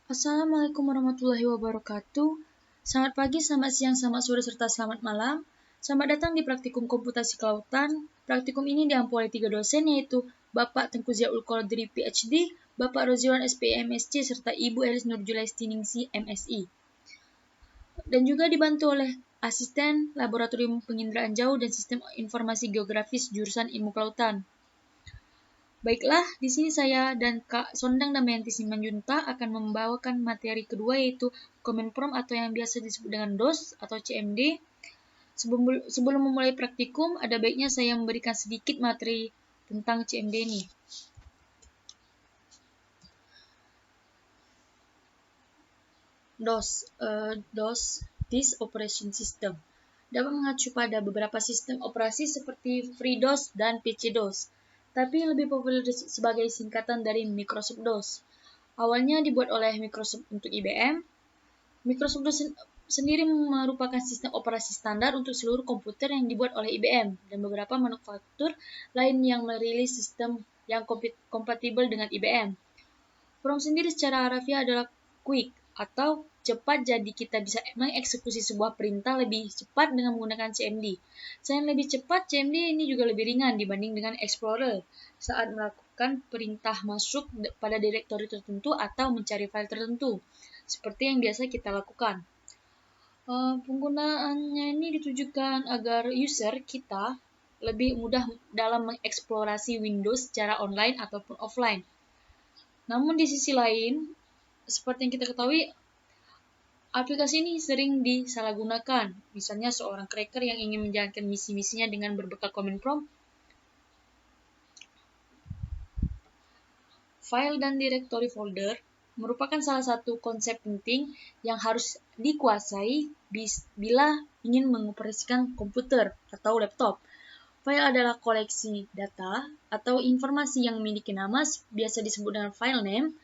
Assalamualaikum warahmatullahi wabarakatuh. Selamat pagi, selamat siang, selamat sore, serta selamat malam. Selamat datang di Praktikum Komputasi Kelautan. Praktikum ini diampu oleh 3 dosen, yaitu Bapak Tengku Ziaul Qadri PhD, Bapak Rozirwan SPI MSc, serta Ibu Elis Nurjulaisti Ningsi MSI. Dan juga dibantu oleh Asisten Laboratorium Penginderaan Jauh dan Sistem Informasi Geografis jurusan Ilmu Kelautan. Baiklah, di sini saya dan Kak Sondang Damayanti Simanjunta akan membawakan materi kedua, yaitu Command Prompt atau yang biasa disebut dengan DOS atau CMD. Sebelum memulai praktikum, ada baiknya saya memberikan sedikit materi tentang CMD ini. DOS, Disk Operation System, dapat mengacu pada beberapa sistem operasi seperti FreeDOS dan PC-DOS, tapi lebih populer sebagai singkatan dari Microsoft DOS. Awalnya dibuat oleh Microsoft untuk IBM. Microsoft DOS sendiri merupakan sistem operasi standar untuk seluruh komputer yang dibuat oleh IBM, dan beberapa manufaktur lain yang merilis sistem yang kompatibel dengan IBM. Prompt sendiri secara harafiah adalah quick atau cepat, jadi kita bisa mengeksekusi sebuah perintah lebih cepat dengan menggunakan CMD. Selain lebih cepat, CMD ini juga lebih ringan dibanding dengan Explorer saat melakukan perintah masuk pada direktori tertentu atau mencari file tertentu, seperti yang biasa kita lakukan. Penggunaannya ini ditujukan agar user kita lebih mudah dalam mengeksplorasi Windows secara online ataupun offline. Namun di sisi lain, seperti yang kita ketahui, aplikasi ini sering disalahgunakan. Misalnya seorang cracker yang ingin menjalankan misi-misinya dengan berbekal command prompt. File dan directory folder merupakan salah satu konsep penting yang harus dikuasai bila ingin mengoperasikan komputer atau laptop. File adalah koleksi data atau informasi yang memiliki nama, biasa disebut dengan file name.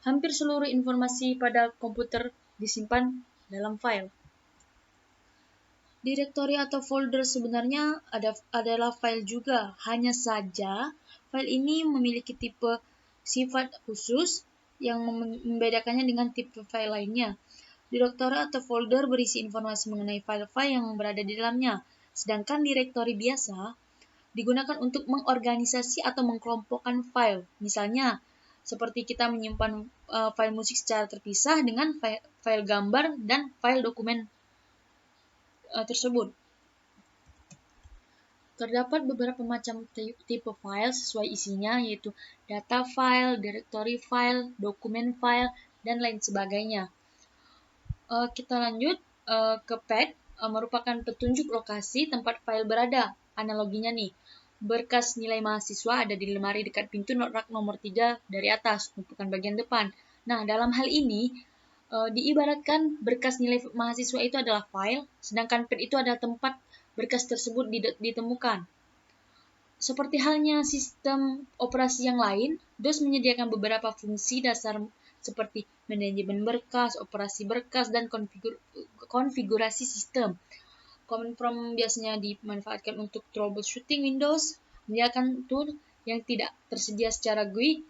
Hampir seluruh informasi pada komputer disimpan dalam file. Direktori atau folder sebenarnya adalah file juga, hanya saja file ini memiliki tipe sifat khusus yang membedakannya dengan tipe file lainnya. Direktori atau folder berisi informasi mengenai file-file yang berada di dalamnya, sedangkan direktori biasa digunakan untuk mengorganisasi atau mengkelompokkan file. Misalnya, seperti kita menyimpan file musik secara terpisah dengan file gambar dan file dokumen tersebut. Terdapat beberapa macam tipe file sesuai isinya, yaitu data file, directory file, dokumen file, dan lain sebagainya. Kita lanjut ke path, merupakan petunjuk lokasi tempat file berada. Analoginya nih, berkas nilai mahasiswa ada di lemari dekat pintu rak nomor 3 dari atas, tumpukan bagian depan. Nah, dalam hal ini, diibaratkan berkas nilai mahasiswa itu adalah file, sedangkan path itu adalah tempat berkas tersebut ditemukan. Seperti halnya sistem operasi yang lain, DOS menyediakan beberapa fungsi dasar seperti manajemen berkas, operasi berkas, dan konfigurasi sistem. Command prompt biasanya dimanfaatkan untuk troubleshooting Windows, menyediakan tool yang tidak tersedia secara GUI.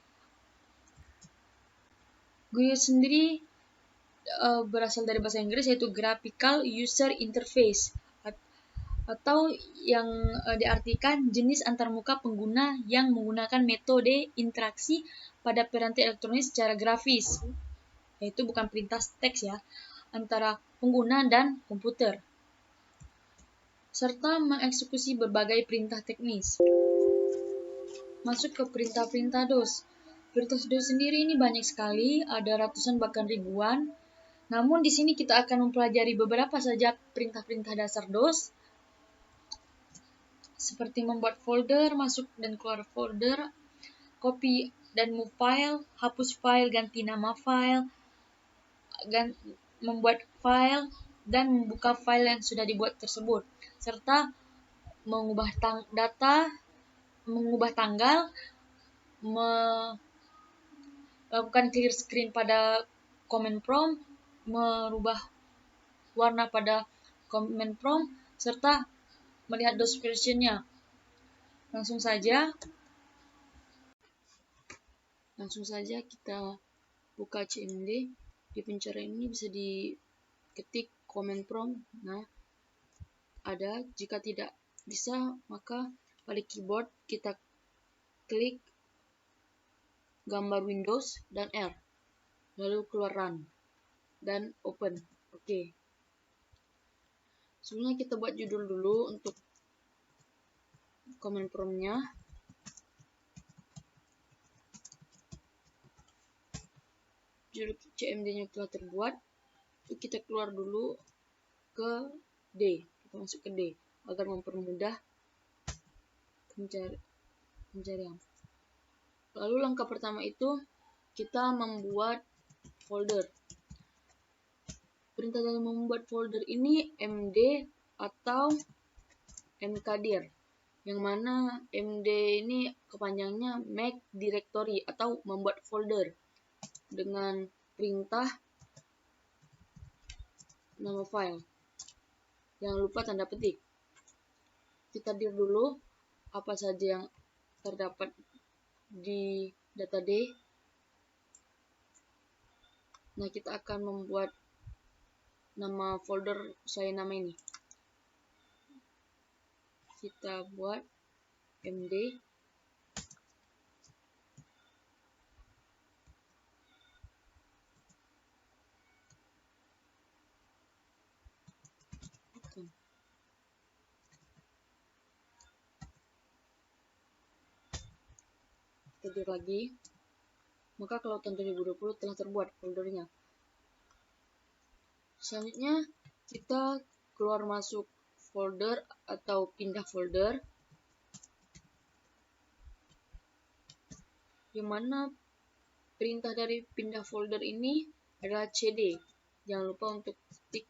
GUI sendiri berasal dari bahasa Inggris, yaitu Graphical User Interface, atau yang diartikan jenis antarmuka pengguna yang menggunakan metode interaksi pada piranti elektronik secara grafis, yaitu bukan perintah teks ya, antara pengguna dan komputer, serta mengeksekusi berbagai perintah teknis. Masuk ke perintah-perintah DOS. Perintah DOS sendiri ini banyak sekali, ada ratusan bahkan ribuan. Namun di sini kita akan mempelajari beberapa saja perintah-perintah dasar DOS, seperti membuat folder, masuk dan keluar folder, copy dan move file, hapus file, ganti nama file, membuat file, dan membuka file yang sudah dibuat tersebut, serta mengubah data, mengubah tanggal, melakukan clear screen pada command prompt, merubah warna pada command prompt, serta melihat DOS versionnya. Langsung saja kita buka CMD. Di pencarian ini bisa diketik command prompt. Nah, ada. Jika tidak bisa, maka pada keyboard kita klik gambar Windows dan R, lalu keluar run dan open. Oke. Sebelumnya kita buat judul dulu untuk command prompt-nya. Judul CMD-nya telah terbuat. Kita keluar dulu ke D. Kita masuk ke D agar mempermudah pencarian. Lalu langkah pertama itu kita membuat folder. Perintah dalam membuat folder ini md atau mkdir, yang mana md ini kepanjangannya make directory atau membuat folder, dengan perintah nama file. Jangan lupa tanda petik. Kita dir dulu apa saja yang terdapat di data D. Nah, kita akan membuat nama folder sesuai nama ini. Kita buat md Ketik lagi, maka Kelautan 2020 telah terbuat foldernya. Selanjutnya kita keluar masuk folder atau pindah folder, yang mana perintah dari pindah folder ini adalah cd. Jangan lupa untuk ketik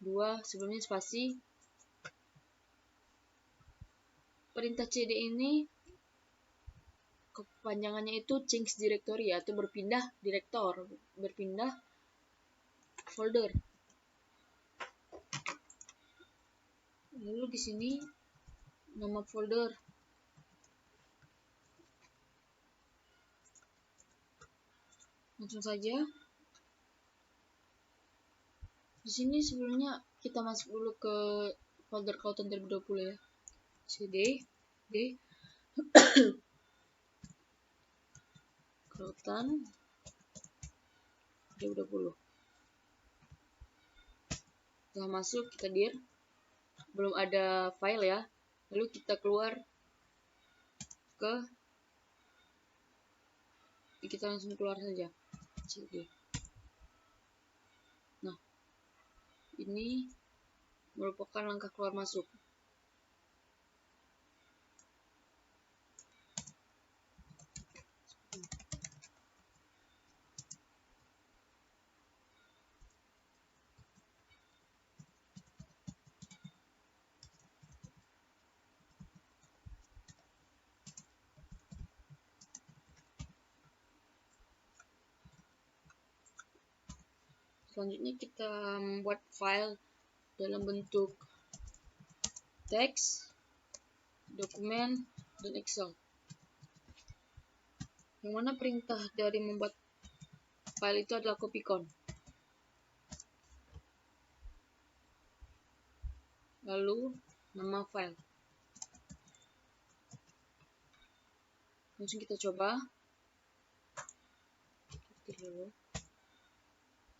2 sebelumnya spasi. Perintah cd ini kepanjangannya itu change directory atau berpindah direktor, berpindah folder. Lalu di sini nama folder. Langsung saja. Di sini sebelumnya kita masuk dulu ke folder Kelautan 2020 ya. cd d Kelautan 2020. Setelah masuk kita dir, belum ada file ya. Lalu kita keluar ke, kita langsung keluar saja cd. Nah, ini merupakan langkah keluar masuk. Selanjutnya kita membuat file dalam bentuk teks, dokumen, dan Excel. Yang mana perintah dari membuat file itu adalah copycon. Lalu nama file. Langsung kita coba.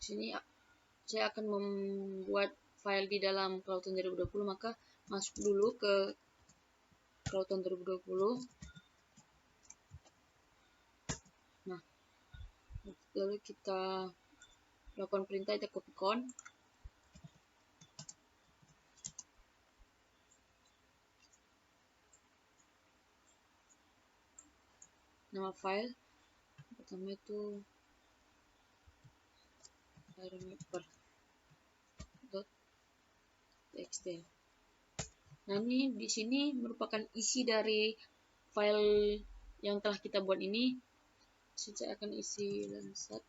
Di sini saya akan membuat file di dalam Kelautan 2020, maka masuk dulu ke Kelautan 2020. Nah, lalu kita lakukan perintah kita copycon. Nama file pertama itu ironmapper.txt. Nah, ini di sini merupakan isi dari file yang telah kita buat ini. Saya akan isi lansat.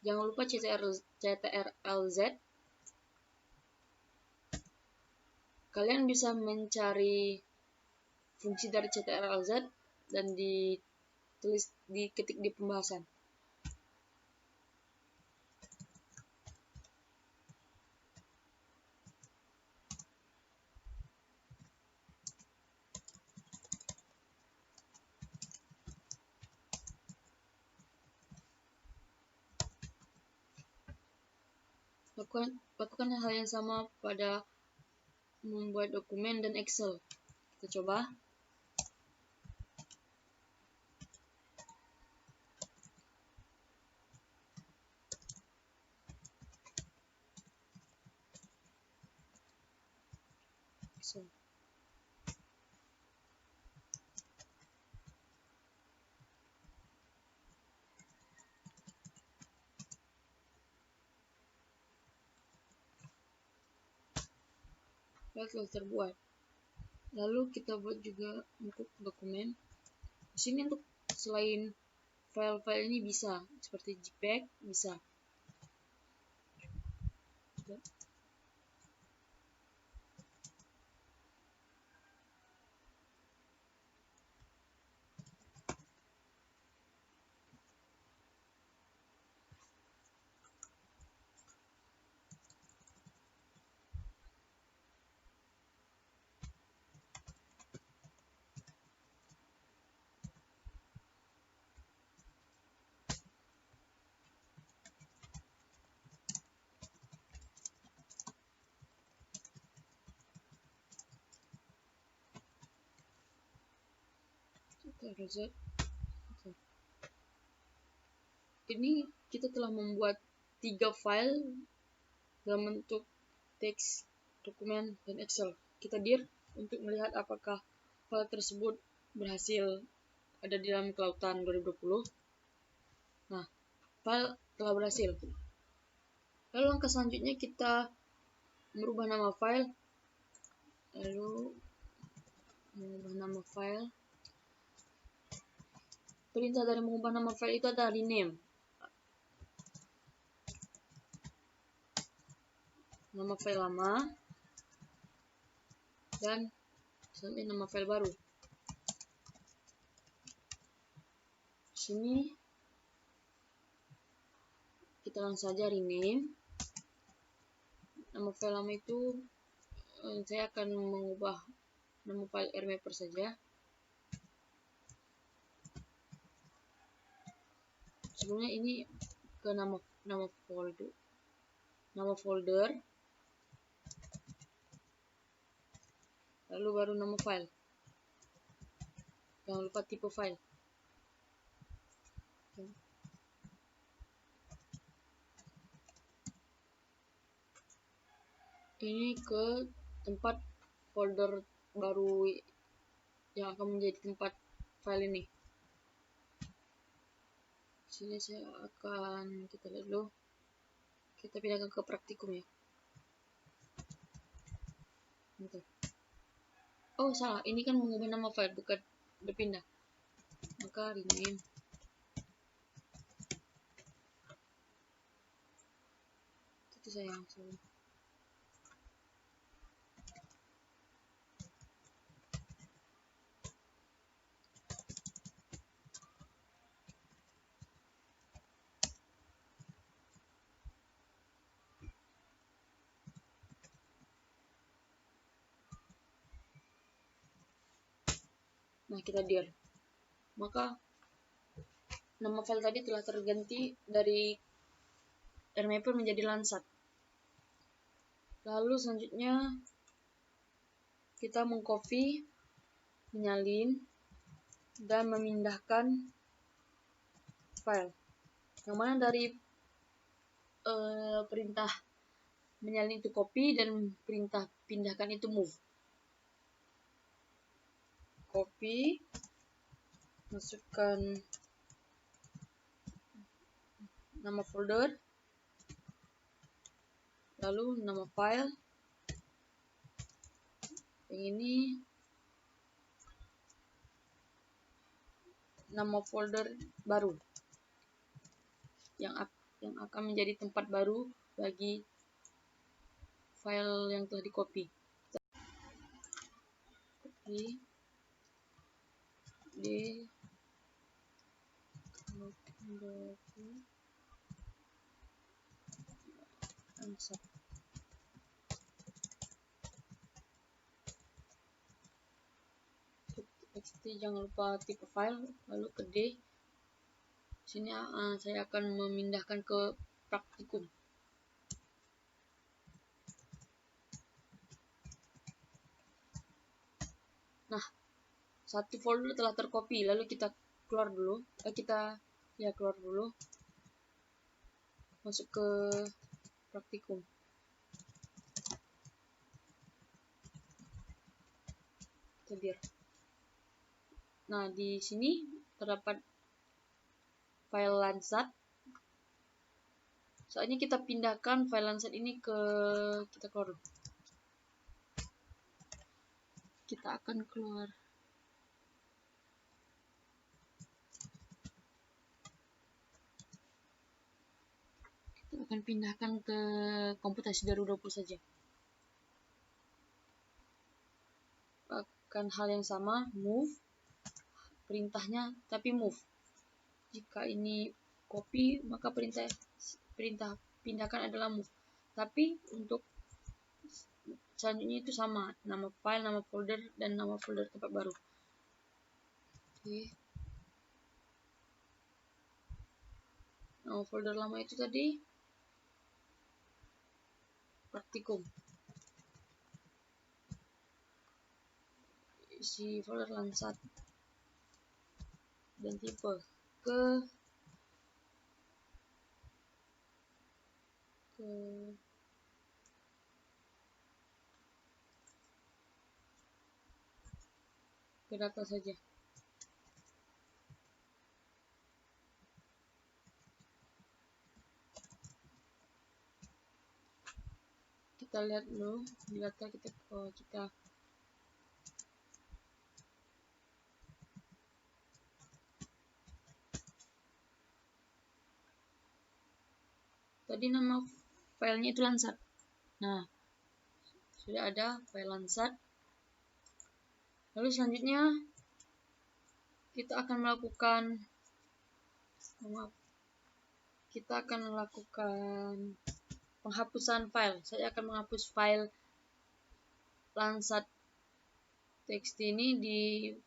Jangan lupa ctrlz. Kalian bisa mencari fungsi dari CTRL-Z dan diketik di pembahasan. Lakukan hal yang sama pada membuat dokumen dan Excel. Kita coba. Excel. Telah terbuat. Lalu kita buat juga untuk dokumen. Di sini untuk selain file-file ini bisa seperti JPEG bisa. Ini kita telah membuat 3 file dalam bentuk teks, dokumen, dan Excel. Kita dir untuk melihat apakah file tersebut berhasil ada di dalam kelautan 2020. Nah, file telah berhasil. Lalu langkah selanjutnya kita merubah nama file. Perintah dari mengubah nama file itu adalah rename. Nama file lama dan selanjutnya nama file baru. Sini kita langsung saja rename. Nama file lama itu saya akan mengubah nama file RMapper saja. Sebelumnya ini ke nama folder, lalu baru nama file. Jangan lupa tipe file. Ini ke tempat folder baru yang akan menjadi tempat file ini. Sini saya akan, kita lihat dulu, kita pindahkan ke praktikum ya. Bentar. Oh salah, ini kan mengubah nama file, bukan berpindah. Maka rename. Itu saya yang salah. Nah, kita dir. Maka nama file tadi telah terganti dari RMapper menjadi Landsat. Lalu selanjutnya kita mengcopy, menyalin, dan memindahkan file. Yang mana dari perintah menyalin itu copy dan perintah pindahkan itu move. Copy, masukkan nama folder, lalu nama file. Yang ini nama folder baru yang akan menjadi tempat baru bagi file yang telah di copy. di lansat. Txt, jangan lupa tipe file, lalu ke D. Sini saya akan memindahkan ke praktikum. Nah, satu folder telah tercopy, lalu kita keluar dulu. Keluar dulu. Masuk ke praktikum. Kita dir. Nah, di sini terdapat file lansat. Saatnya kita pindahkan file lansat ini kita keluar. Kita akan keluar. Kita akan pindahkan ke komputasi 2020 saja. Akan hal yang sama, move. Perintahnya tapi move. Jika ini copy, maka perintah pindahkan adalah move. Tapi untuk selanjutnya itu sama, nama file, nama folder, dan nama folder tempat baru. Oke. Nama folder lama itu tadi praktikum. Isi folder lansat dan tipe ke data saja. Kita lihat dulu di data kita tadi nama filenya itu lansat. Nah, sudah ada file lansat. Lalu selanjutnya kita akan melakukan penghapusan file. Saya akan menghapus file lansat txt ini di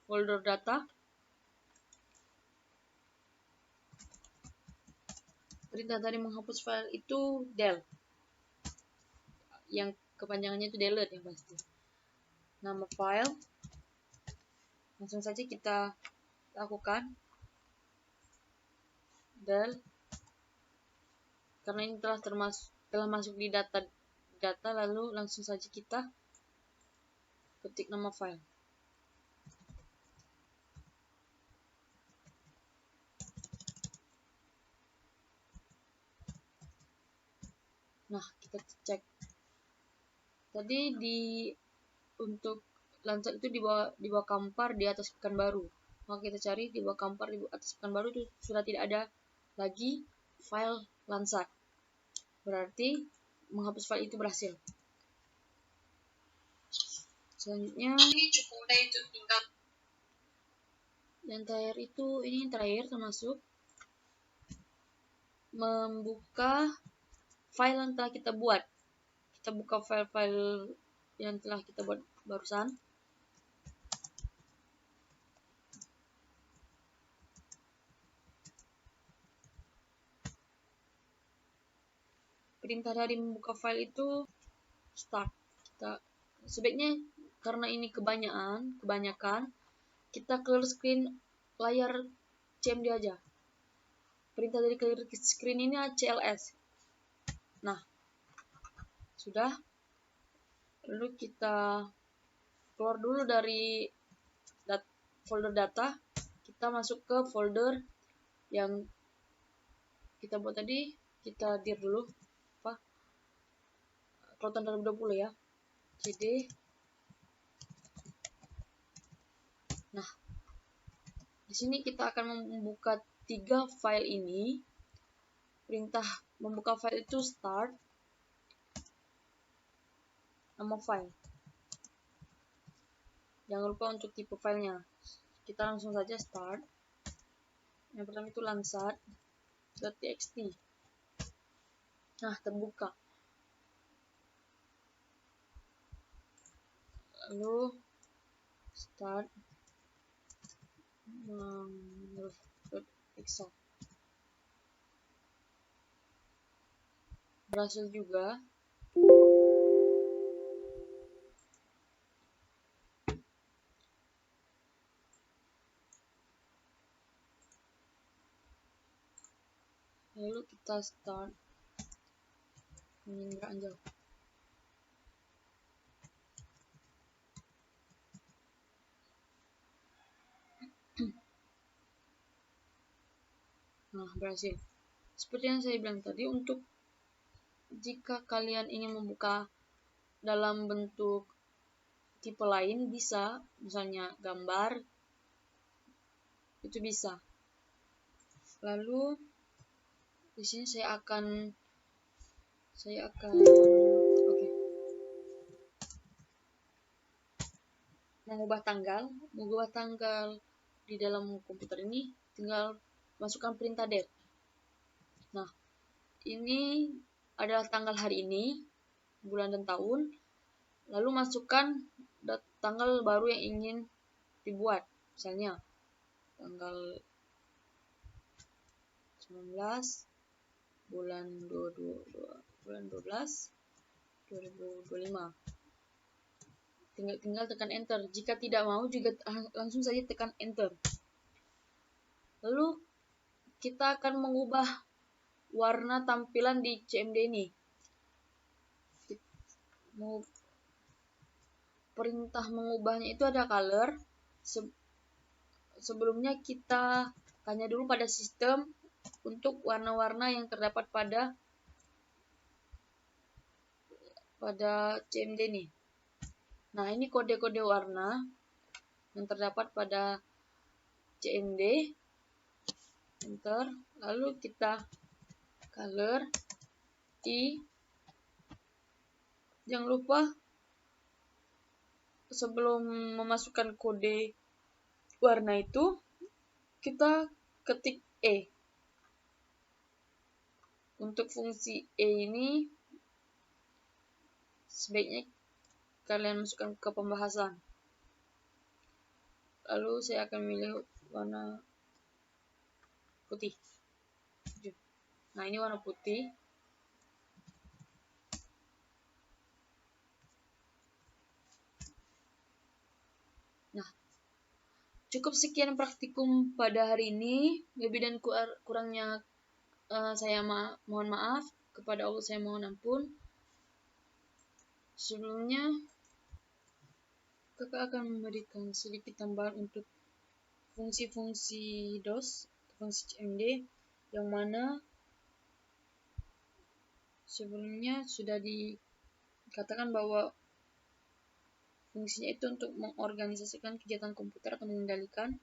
folder data. Perintah tadi menghapus file itu del. Yang kepanjangannya itu delete yang pasti. Nama file. Langsung saja kita lakukan del. Karena ini telah masuk di data, lalu langsung saja kita ketik nama file. Nah, kita cek. Tadi untuk lansat itu di bawah Kampar di atas Pekanbaru. Maka kita cari di bawah Kampar di atas Pekanbaru itu sudah tidak ada lagi file lansat. Berarti menghapus file itu berhasil. Selanjutnya yang terakhir itu ini yang terakhir termasuk membuka file yang telah kita buat. Kita buka file-file yang telah kita buat barusan. Perintah dari membuka file itu start. Sebaiknya karena ini kebanyakan kita clear screen layar CMD aja. Perintah dari clear screen ini CLS. Nah, sudah. Lalu kita keluar dulu dari folder data. Kita masuk ke folder yang kita buat tadi. Kita dir dulu. Kelautan 2020 ya. cd. Nah, di sini kita akan membuka 3 file ini. Perintah membuka file itu start. Nama file. Jangan lupa untuk tipe filenya. kita langsung saja start. Yang pertama itu lansat.txt. Nah, terbuka. Lalu start mangrove.pixel. Berhasil juga. Lalu kita start menginjak jauh. Nah, berhasil. Seperti yang saya bilang tadi, untuk jika kalian ingin membuka dalam bentuk tipe lain bisa, misalnya gambar, itu bisa. Lalu di sini saya akan mengubah tanggal di dalam komputer ini, tinggal masukkan perintah det. Nah, ini adalah tanggal hari ini, bulan dan tahun, lalu masukkan tanggal baru yang ingin dibuat, misalnya tanggal 19 bulan 12 2025. Tinggal tekan enter. Jika tidak mau juga langsung saja tekan enter. Lalu kita akan mengubah warna tampilan di CMD ini. Perintah mengubahnya itu ada color. Sebelumnya kita tanya dulu pada sistem untuk warna-warna yang terdapat pada CMD ini. Nah, ini kode-kode warna yang terdapat pada CMD. Enter. Lalu kita color I. Jangan lupa sebelum memasukkan kode warna itu, kita ketik E. Untuk fungsi E ini sebaiknya kalian masukkan ke pembahasan. Lalu saya akan memilih warna putih. Nah, ini warna putih. Nah, cukup sekian praktikum pada hari ini. Lebih dan kurangnya saya mohon maaf. Kepada Allah saya mohon ampun. Sebelumnya, kakak akan memberikan sedikit tambahan untuk fungsi-fungsi DOS, fungsi CMD, yang mana sebelumnya sudah dikatakan bahwa fungsinya itu untuk mengorganisasikan kegiatan komputer atau mengendalikan,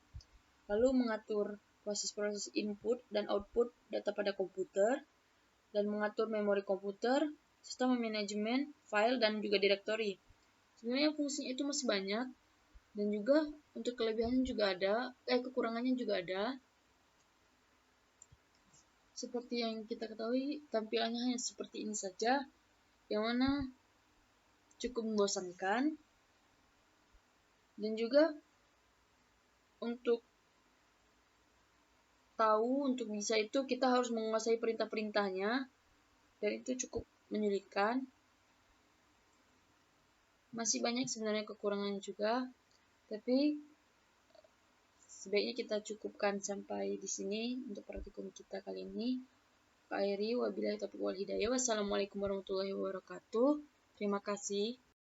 lalu mengatur proses-proses input dan output data pada komputer, dan mengatur memori komputer, serta memanajemen file dan juga direktori. Sebenarnya fungsinya itu masih banyak, dan juga untuk kelebihannya juga ada, kekurangannya juga ada. Seperti yang kita ketahui, tampilannya hanya seperti ini saja, yang mana cukup membosankan. Dan juga untuk bisa itu kita harus menguasai perintah-perintahnya, dan itu cukup menyulitkan. Masih banyak sebenarnya kekurangan juga, tapi sebaiknya kita cukupkan sampai di sini untuk praktikum kita kali ini. Wabillahi taufiq wal hidayah. Wassalamualaikum warahmatullahi wabarakatuh. Terima kasih.